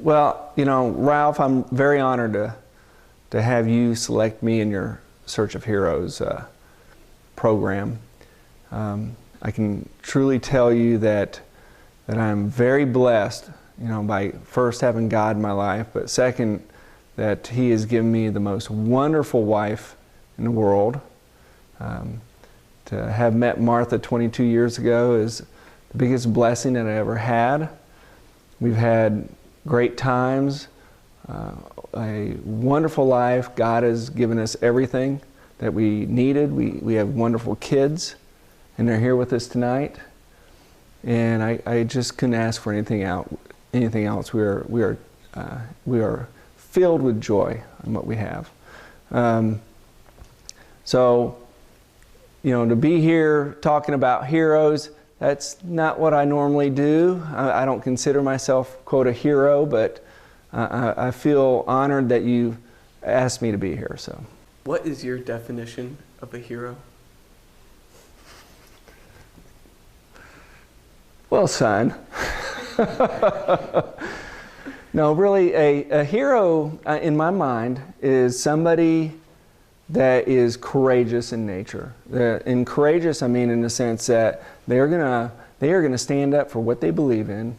Well, Ralph, I'm very honored to have you select me in your Search of Heroes program. I can truly tell you that I'm very blessed, by first having God in my life, but second, that He has given me the most wonderful wife in the world. To have met Martha 22 years ago is the biggest blessing that I ever had. We've had great times, a wonderful life. God has given us everything that we needed. We have wonderful kids, and they're here with us tonight. And I just couldn't ask for anything else. We are filled with joy in what we have. So, to be here talking about heroes, that's not what I normally do. I don't consider myself, quote, a hero, but I feel honored that you asked me to be here. So, what is your definition of a hero? Well, son. No, really, a hero in my mind is somebody that is courageous in nature. And courageous, I mean in the sense that they are gonna stand up for what they believe in.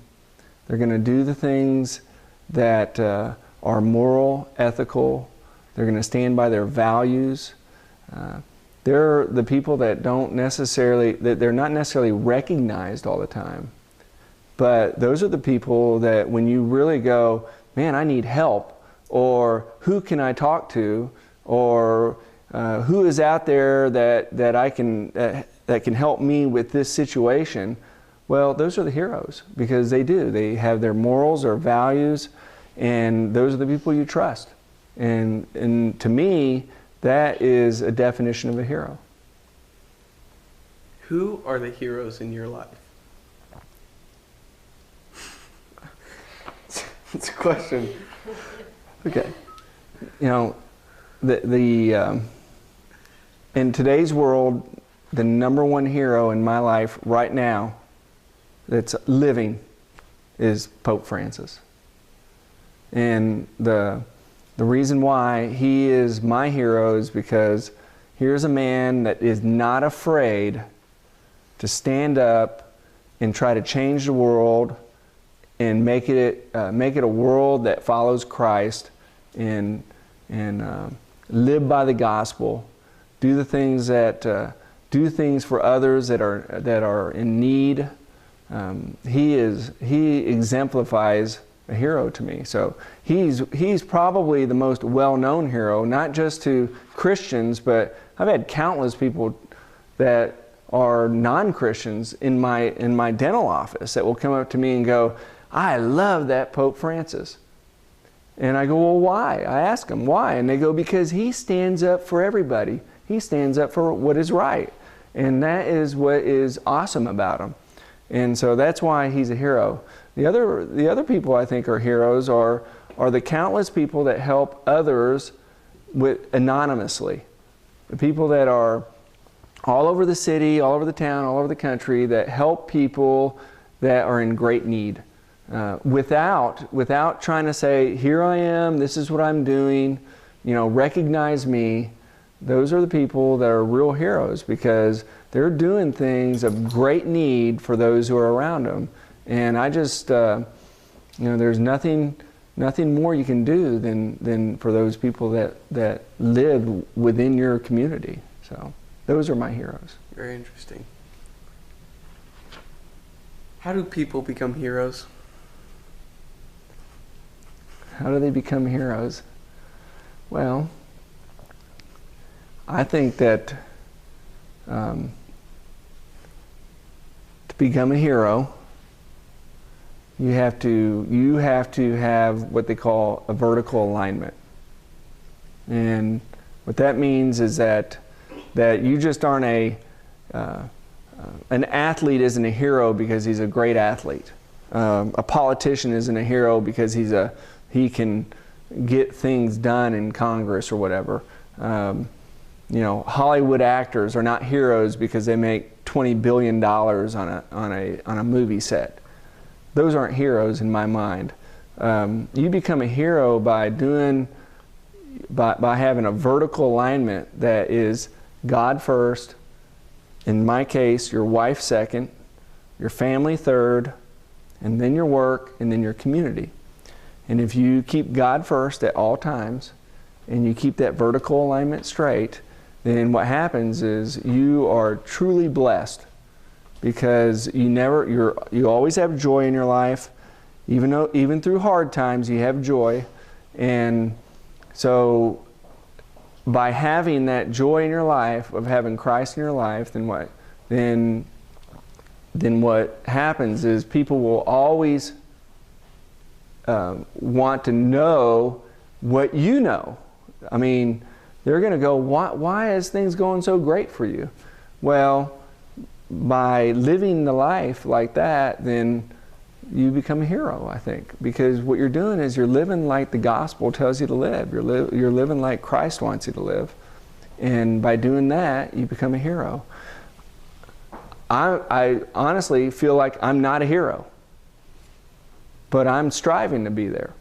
They're gonna do the things that are moral, ethical. They're gonna stand by their values. They're the people that they're not necessarily recognized all the time. But those are the people that when you really go, man, I need help, or who can I talk to, or who is out there that can help me with this situation? Well, those are the heroes, because they have their morals or values, and those are the people you trust. And to me, that is a definition of a hero. Who are the heroes in your life? It's a question. Okay. In today's world, the number one hero in my life right now that's living is Pope Francis. And the reason why he is my hero is because here's a man that is not afraid to stand up and try to change the world and make it a world that follows Christ and live by the gospel, do things for others that are in need. He exemplifies a hero to me. So he's probably the most well-known hero, not just to Christians, but I've had countless people that are non-Christians in my dental office that will come up to me and go, I love that Pope Francis. And I go, well, why? I ask them, why? And they go, because he stands up for everybody. He stands up for what is right. And that is what is awesome about him. And so that's why he's a hero. The other people I think are heroes are the countless people that help others anonymously. The people that are all over the city, all over the town, all over the country that help people that are in great need. Without trying to say, here I am, this is what I'm doing, recognize me. Those are the people that are real heroes, because they're doing things of great need for those who are around them. And I just, there's nothing more you can do than for those people that live within your community. So those are my heroes. Very interesting. How do people become heroes? How do they become heroes? Well, I think that to become a hero, you have to have what they call a vertical alignment. And what that means is that you just aren't an athlete isn't a hero because he's a great athlete. A politician isn't a hero because he can get things done in Congress or whatever. Hollywood actors are not heroes because they make $20 billion on a movie set. Those aren't heroes in my mind. You become a hero by having a vertical alignment that is God first, in my case, your wife second, your family third, and then your work, and then your community. And if you keep God first at all times, and you keep that vertical alignment straight, then what happens is you are truly blessed, because you always have joy in your life. Even through hard times, you have joy. And so by having that joy in your life, of having Christ in your life, then what happens is people will always want to know what you know. I mean, they're going to go, why is things going so great for you? Well, by living the life like that, then you become a hero, I think. Because what you're doing is you're living like the gospel tells you to live. You're living like Christ wants you to live. And by doing that, you become a hero. I honestly feel like I'm not a hero, but I'm striving to be there.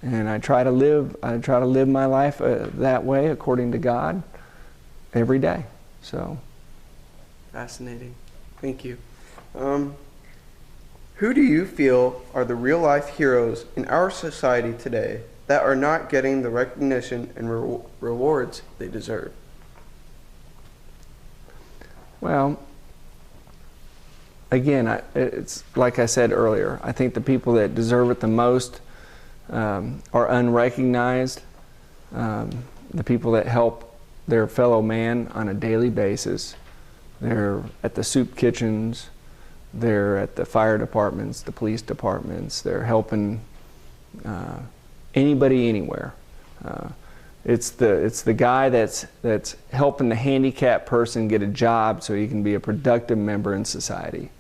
And I try to live my life that way, according to God, every day. So, Fascinating. Thank you. Who do you feel are the real-life heroes in our society today that are not getting the recognition and rewards they deserve? Well, again, it's like I said earlier, I think the people that deserve it the most are unrecognized. The people that help their fellow man on a daily basis. They're at the soup kitchens, they're at the fire departments, the police departments, they're helping anybody anywhere. It's the guy that's helping the handicapped person get a job so he can be a productive member in society.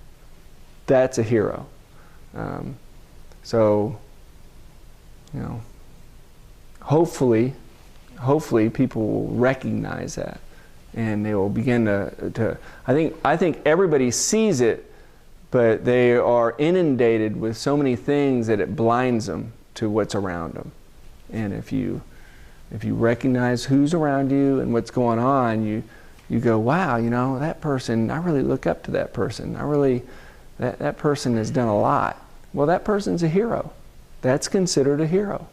That's a hero. So, you know, hopefully people will recognize that, and they will begin to I think everybody sees it, but they are inundated with so many things that it blinds them to what's around them. And if you recognize who's around you and what's going on, you go, wow, you know, that person, I really look up to that person. That person has done a lot. Well, that person's a hero. That's considered a hero.